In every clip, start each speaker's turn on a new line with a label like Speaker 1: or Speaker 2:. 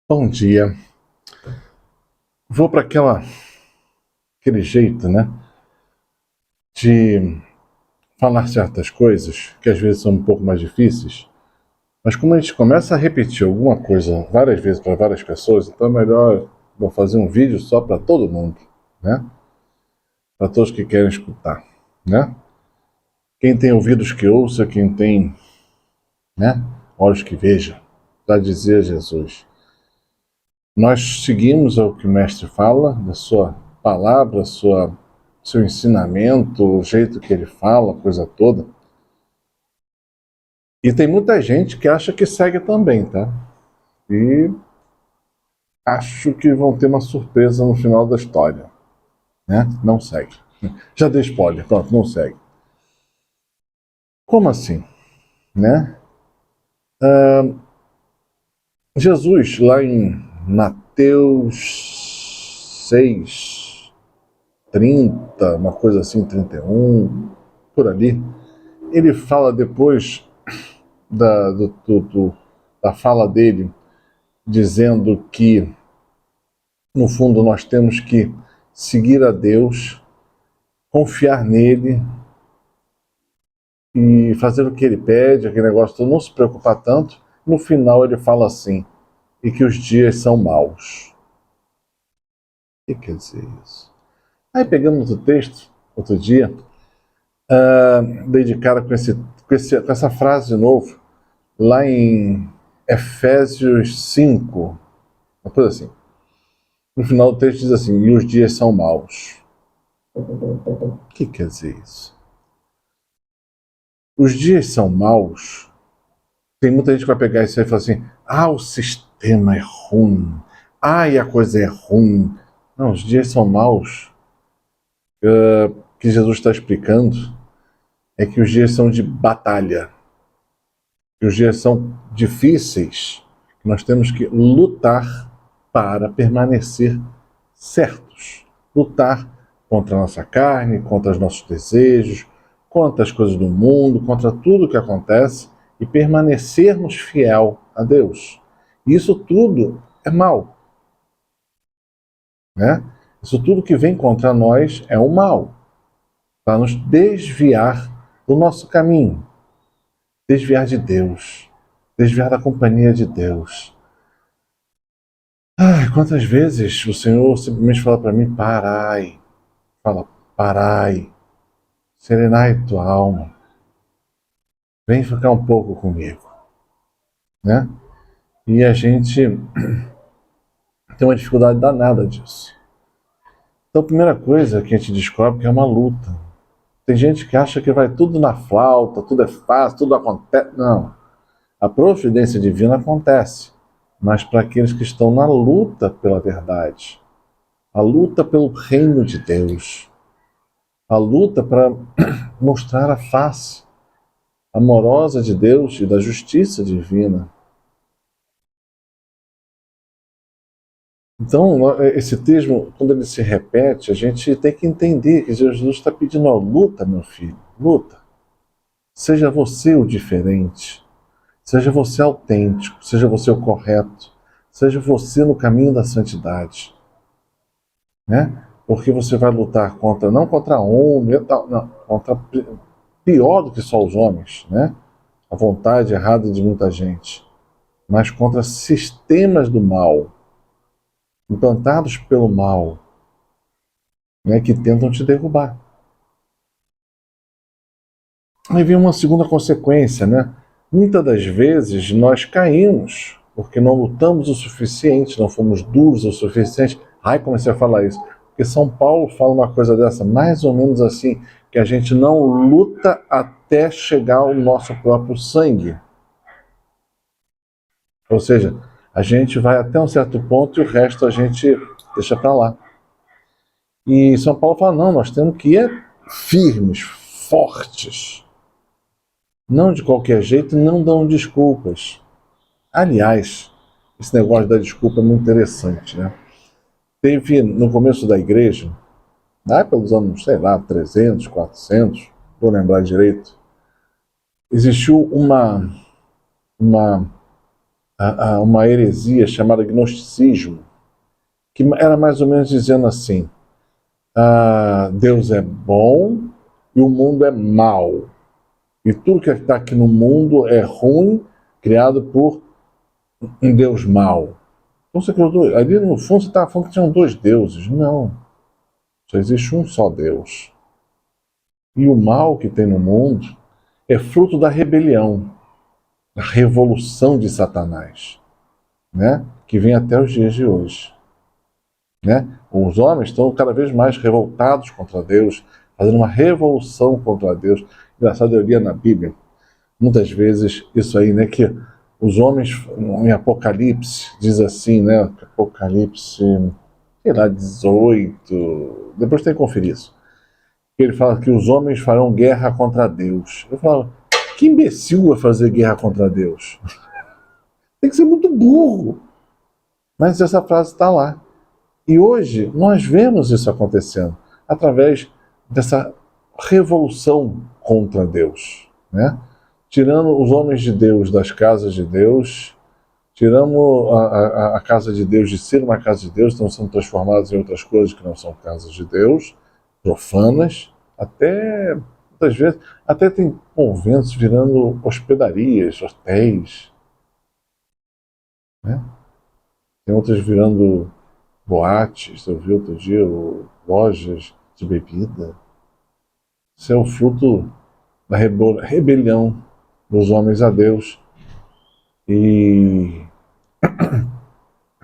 Speaker 1: Bom dia. Vou para aquele jeito, né, de falar certas coisas que às vezes são um pouco mais difíceis, mas como a gente começa a repetir alguma coisa várias vezes para várias pessoas, então é melhor vou fazer um vídeo só para todo mundo, né? Para todos que querem escutar, né? Quem tem ouvidos que ouça, quem tem, né, olhos que veja, já dizia Jesus. Nós seguimos o que o mestre fala, da sua palavra, seu ensinamento, o jeito que ele fala, a coisa toda. E tem muita gente que acha que segue também, tá? E acho que vão ter uma surpresa no final da história, né? Não segue. Já dei spoiler, pronto, não segue. Como assim, né? Jesus, lá em Mateus 6, 30, uma coisa assim, 31, por ali, ele fala depois da, do, do, do, da fala dele, dizendo que, no fundo, nós temos que seguir a Deus, confiar nele e fazer o que ele pede, aquele negócio todo, não se preocupar tanto. No final ele fala assim, e que os dias são maus. O que quer dizer isso? Aí pegamos o texto, outro dia, dei de cara com essa frase de novo, lá em Efésios 5, uma coisa assim. No final do texto diz assim, e os dias são maus. O que quer dizer isso? Os dias são maus. Tem muita gente que vai pegar isso aí e falar assim, o sistema é ruim. E a coisa é ruim. Não, os dias são maus. O que Jesus está explicando é que os dias são de batalha. Que os dias são difíceis. Que nós temos que lutar para permanecer certos. Lutar contra a nossa carne, contra os nossos desejos, contra as coisas do mundo, contra tudo que acontece e permanecermos fiel a Deus. E isso tudo é mal, né? Isso tudo que vem contra nós é o mal, para nos desviar do nosso caminho, desviar de Deus, desviar da companhia de Deus. Quantas vezes o Senhor simplesmente fala para mim, parai, fala, parai, serenai tua alma, vem ficar um pouco comigo, né? E a gente tem uma dificuldade danada disso. Então, a primeira coisa que a gente descobre que é uma luta. Tem gente que acha que vai tudo na flauta, tudo é fácil, tudo acontece. Não. A providência divina acontece, mas para aqueles que estão na luta pela verdade, a luta pelo reino de Deus, a luta para mostrar a face amorosa de Deus e da justiça divina. Então, esse termo, quando ele se repete, a gente tem que entender que Jesus está pedindo a luta, meu filho, luta. Seja você o diferente, seja você autêntico, seja você o correto, seja você no caminho da santidade, né? Porque você vai lutar contra, não contra homem, não, contra pior do que só os homens, né? A vontade errada de muita gente, mas contra sistemas do mal, implantados pelo mal, né, que tentam te derrubar. Aí vem uma segunda consequência, né? Muitas das vezes nós caímos porque não lutamos o suficiente, não fomos duros o suficiente. Comecei a falar isso. Porque São Paulo fala uma coisa dessa, mais ou menos assim, que a gente não luta até chegar ao nosso próprio sangue. Ou seja, a gente vai até um certo ponto e o resto a gente deixa para lá. E São Paulo fala, não, nós temos que ir firmes, fortes. Não de qualquer jeito, não dão desculpas. Aliás, esse negócio da desculpa é muito interessante, né? Teve, no começo da igreja, lá pelos anos, sei lá, 300, 400, vou lembrar direito, existiu uma uma heresia chamada gnosticismo, que era mais ou menos dizendo assim: Deus é bom e o mundo é mau. E tudo que está aqui no mundo é ruim, criado por um Deus mau. Então você criou dois. Ali no fundo você estava falando que tinham dois deuses. Não. Só existe um só Deus. E o mal que tem no mundo é fruto da rebelião, da revolução de Satanás, né? Que vem até os dias de hoje. Né? Os homens estão cada vez mais revoltados contra Deus, fazendo uma revolução contra Deus. Engraçado, eu lia na Bíblia, muitas vezes, isso aí, né? Que os homens, em Apocalipse, diz assim, né? Apocalipse, sei lá, 18, depois tem que conferir isso. Ele fala que os homens farão guerra contra Deus. Eu falo, que imbecil é fazer guerra contra Deus? Tem que ser muito burro. Mas essa frase está lá. E hoje nós vemos isso acontecendo através dessa revolução contra Deus, né? Tirando os homens de Deus das casas de Deus, tiramos a casa de Deus de ser uma casa de Deus, estão sendo transformados em outras coisas que não são casas de Deus, profanas, até muitas vezes, até tem conventos virando hospedarias, hotéis, né? Tem outras virando boates, eu vi outro dia, lojas de bebida. Isso é o fruto da rebelião dos homens a Deus e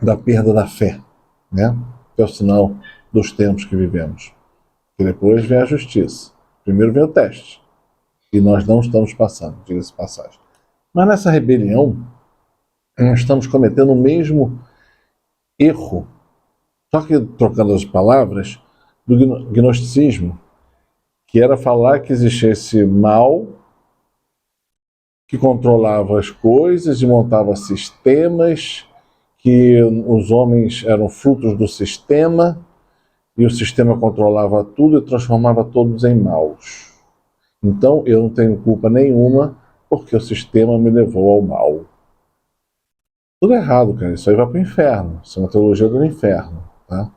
Speaker 1: da perda da fé, né? Que é o sinal dos tempos que vivemos. E depois vem a justiça. Primeiro vem o teste. E nós não estamos passando, diga-se de passagem. Mas nessa rebelião, nós estamos cometendo o mesmo erro, só que trocando as palavras, do gnosticismo, que era falar que existia esse mal que controlava as coisas e montava sistemas, que os homens eram frutos do sistema e o sistema controlava tudo e transformava todos em maus. Então eu não tenho culpa nenhuma porque o sistema me levou ao mal. Tudo errado, cara. Isso aí vai para o inferno. Isso é uma teologia do inferno. Tá?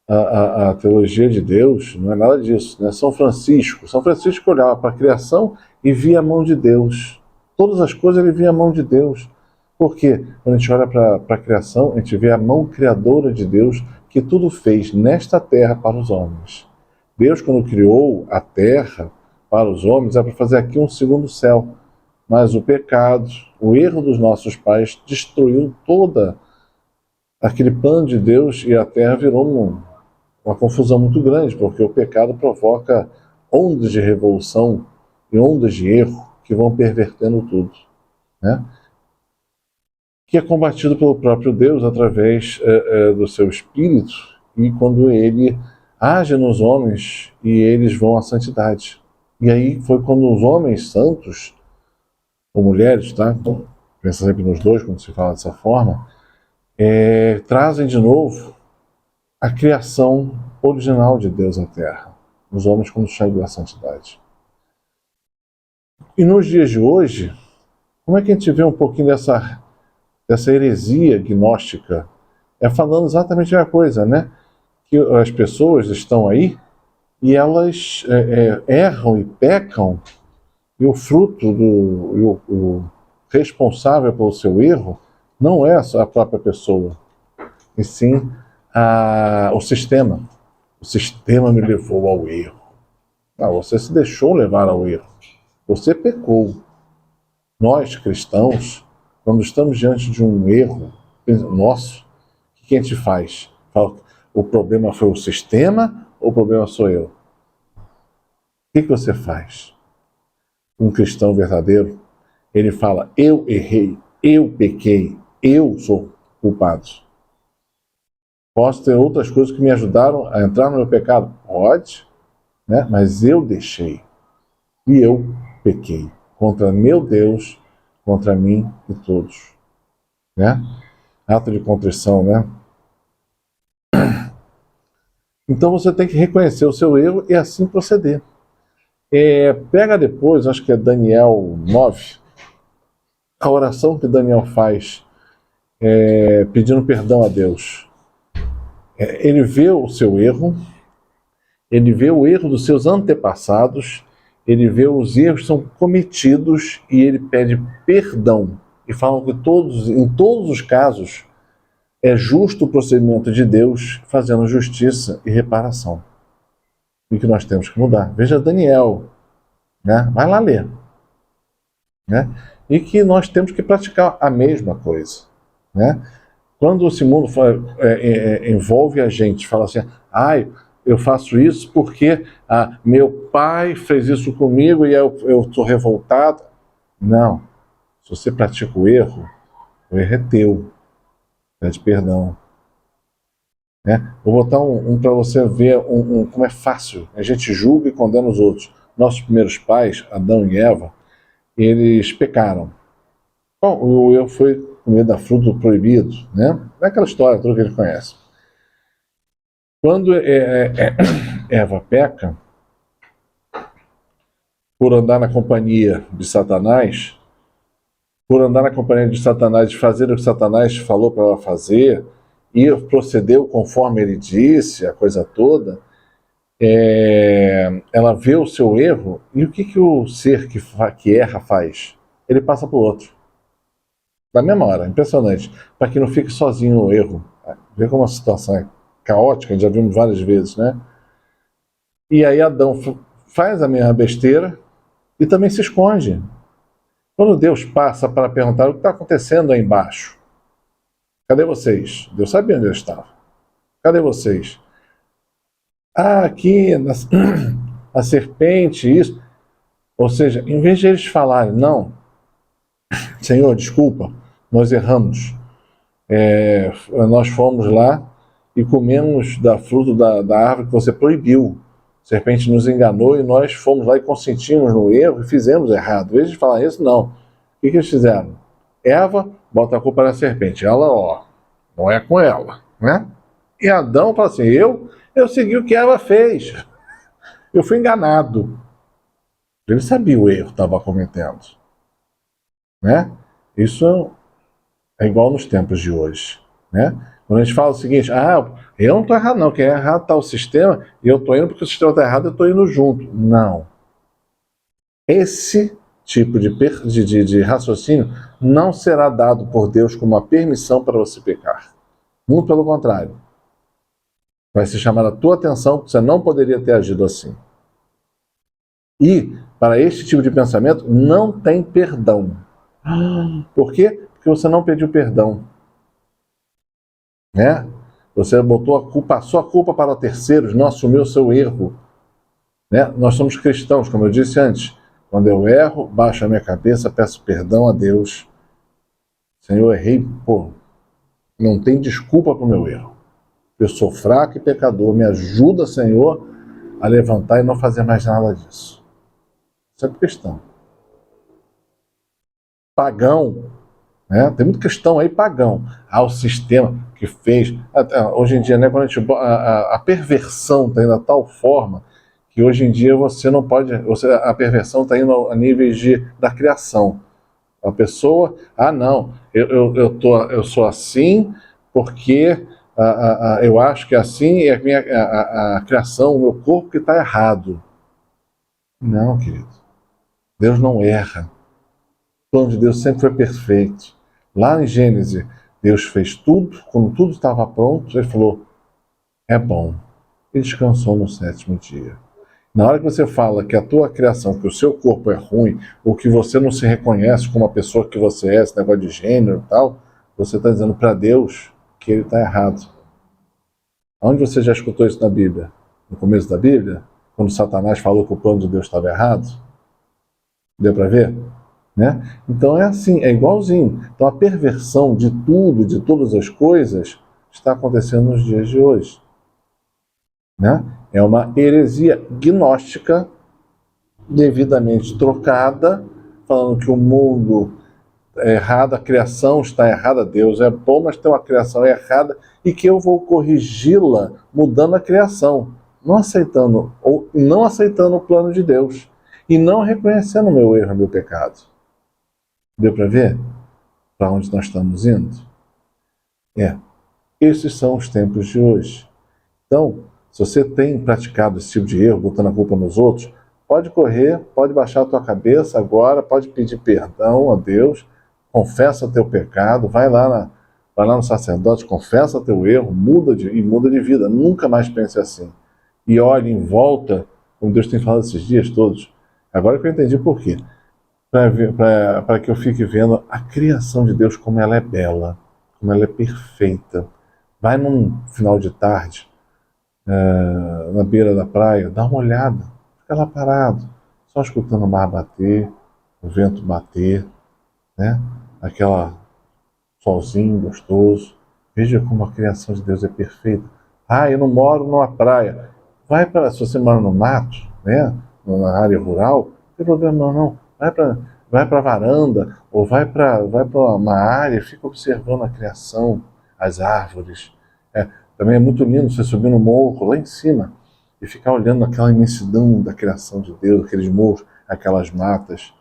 Speaker 1: A teologia de Deus não é nada disso. Né? São Francisco olhava para a criação e via a mão de Deus. Todas as coisas ele via a mão de Deus. Por quê? Quando a gente olha para a criação, a gente vê a mão criadora de Deus que tudo fez nesta terra para os homens. Deus, quando criou a terra para os homens, é para fazer aqui um segundo céu. Mas o pecado, o erro dos nossos pais destruiu toda aquele plano de Deus e a terra virou uma confusão muito grande, porque o pecado provoca ondas de revolução e ondas de erro que vão pervertendo tudo, né? Que é combatido pelo próprio Deus através do seu Espírito e quando ele age nos homens e eles vão à santidade. E aí foi quando os homens santos, ou mulheres, tá? Pensa sempre nos dois quando se fala dessa forma, trazem de novo a criação original de Deus à Terra, os homens quando chegam à santidade. E nos dias de hoje, como é que a gente vê um pouquinho dessa heresia gnóstica? É falando exatamente a coisa, né? Que as pessoas estão aí e elas erram e pecam, e o fruto o responsável pelo seu erro não é a própria pessoa, e sim o sistema. O sistema me levou ao erro. Você se deixou levar ao erro. Você pecou. Nós, cristãos, quando estamos diante de um erro nosso, o que a gente faz? Fala, o problema foi o sistema ou o problema sou eu? O que você faz? Um cristão verdadeiro, ele fala, eu errei, eu pequei, eu sou culpado. Posso ter outras coisas que me ajudaram a entrar no meu pecado? Pode, né? Mas eu deixei. E eu pequei contra meu Deus, contra mim e todos. Né? Ato de contrição, né? Então você tem que reconhecer o seu erro e assim proceder. Pega depois, acho que é Daniel 9, a oração que Daniel faz pedindo perdão a Deus. Ele vê o seu erro, ele vê o erro dos seus antepassados, ele vê os erros que são cometidos e ele pede perdão. E falam que em todos os casos, é justo o procedimento de Deus fazendo justiça e reparação. E que nós temos que mudar. Veja Daniel, né? Vai lá ler. Né? E que nós temos que praticar a mesma coisa. Né? Quando esse mundo envolve a gente, fala assim, eu faço isso porque meu pai fez isso comigo e eu estou revoltado. Não. Se você pratica o erro é teu. Pede perdão. Né? Vou botar um para você ver como é fácil. A gente julga e condena os outros. Nossos primeiros pais, Adão e Eva, eles pecaram. Bom, o erro foi comer da fruta proibido, né? É aquela história toda que a gente conhece. Quando Eva peca, por andar na companhia de Satanás, e fazer o que Satanás falou para ela fazer, e procedeu conforme ele disse, a coisa toda, ela vê o seu erro, e o que o ser que erra faz? Ele passa para o outro. Na mesma hora, impressionante. Para que não fique sozinho no erro. Vê como a situação é caótica, já vimos várias vezes, né? E aí Adão faz a mesma besteira e também se esconde. Quando Deus passa para perguntar o que está acontecendo aí embaixo, cadê vocês? Deus sabia onde eu estava. Cadê vocês? Aqui, a serpente, isso. Ou seja, em vez de eles falarem, não, Senhor, desculpa, nós erramos. Nós fomos lá e comemos da fruta da árvore que você proibiu. A serpente nos enganou e nós fomos lá e consentimos no erro e fizemos errado. Em vez de falar isso, não. O que eles fizeram? Eva bota a culpa na serpente. Ela, não é com ela, né? E Adão fala assim, eu segui o que ela fez. Eu fui enganado. Ele sabia o erro que estava cometendo. Né? Isso é igual nos tempos de hoje. Né? Quando a gente fala o seguinte, eu não estou errado não, quem é errado está o sistema, e eu estou indo porque o sistema está errado, eu estou indo junto. Não. Esse tipo de raciocínio não será dado por Deus como uma permissão para você pecar. Muito pelo contrário. Vai se chamar a tua atenção que você não poderia ter agido assim. E, para este tipo de pensamento, não tem perdão. Por quê? Porque você não pediu perdão. Né? Você passou a culpa para terceiros, não assumiu o seu erro. Né? Nós somos cristãos, como eu disse antes. Quando eu erro, baixo a minha cabeça, peço perdão a Deus. Senhor, errei, não tem desculpa para o meu erro. Eu sou fraco e pecador, me ajuda, Senhor, a levantar e não fazer mais nada disso. Isso é cristão. Pagão, né? Tem muito cristão aí pagão. O sistema que fez. Hoje em dia, né, quando a perversão está indo a tal forma que hoje em dia você não pode. A perversão está indo a níveis da criação. A pessoa, não, eu sou assim porque eu acho que é assim e a criação, o meu corpo que está errado. Não, querido. Deus não erra. O plano de Deus sempre foi perfeito. Lá em Gênesis, Deus fez tudo, quando tudo estava pronto, ele falou, é bom. E descansou no sétimo dia. Na hora que você fala que a tua criação, que o seu corpo é ruim, ou que você não se reconhece como a pessoa que você é, esse negócio de gênero e tal, você está dizendo para Deus que ele está errado. Onde você já escutou isso na Bíblia? No começo da Bíblia? Quando Satanás falou que o plano de Deus estava errado? Deu para ver? Né? Então é assim, é igualzinho. Então a perversão de tudo, de todas as coisas, está acontecendo nos dias de hoje. Né? É uma heresia gnóstica devidamente trocada, falando que o mundo é errado, a criação está errada, Deus é bom, mas tem uma criação errada e que eu vou corrigi-la mudando a criação, não aceitando o plano de Deus e não reconhecendo o meu erro, o meu pecado. Deu para ver para onde nós estamos indo? Esses são os tempos de hoje. Então, se você tem praticado esse tipo de erro, botando a culpa nos outros, pode correr, pode baixar a tua cabeça agora, pode pedir perdão a Deus, confessa teu pecado, vai lá no sacerdote, confessa teu erro, muda de vida, nunca mais pense assim. E olhe em volta, como Deus tem falado esses dias todos, agora que eu entendi por quê, para que eu fique vendo a criação de Deus, como ela é bela, como ela é perfeita. Vai num final de tarde, na beira da praia, dá uma olhada, fica lá parado, só escutando o mar bater, o vento bater, né? Aquela solzinho gostoso. Veja como a criação de Deus é perfeita. Ah, eu não moro numa praia. Se você mora no mato, né? Na área rural, não tem problema não. Vai para a varanda ou vai para uma área e fica observando a criação, as árvores. Também é muito lindo você subir no morro lá em cima e ficar olhando aquela imensidão da criação de Deus, aqueles morros, aquelas matas.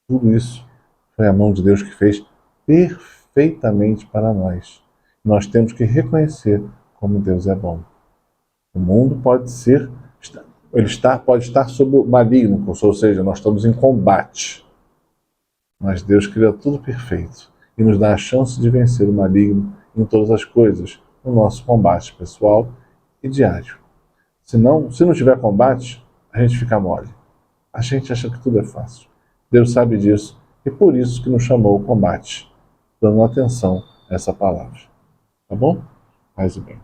Speaker 1: Tudo isso foi a mão de Deus que fez perfeitamente para nós. Nós temos que reconhecer como Deus é bom. O mundo pode estar sob o maligno, ou seja, nós estamos em combate. Mas Deus cria tudo perfeito e nos dá a chance de vencer o maligno em todas as coisas, no nosso combate pessoal e diário. Se não tiver combate, a gente fica mole. A gente acha que tudo é fácil. Deus sabe disso e por isso que nos chamou o combate, dando atenção a essa palavra. Tá bom? Paz e bem.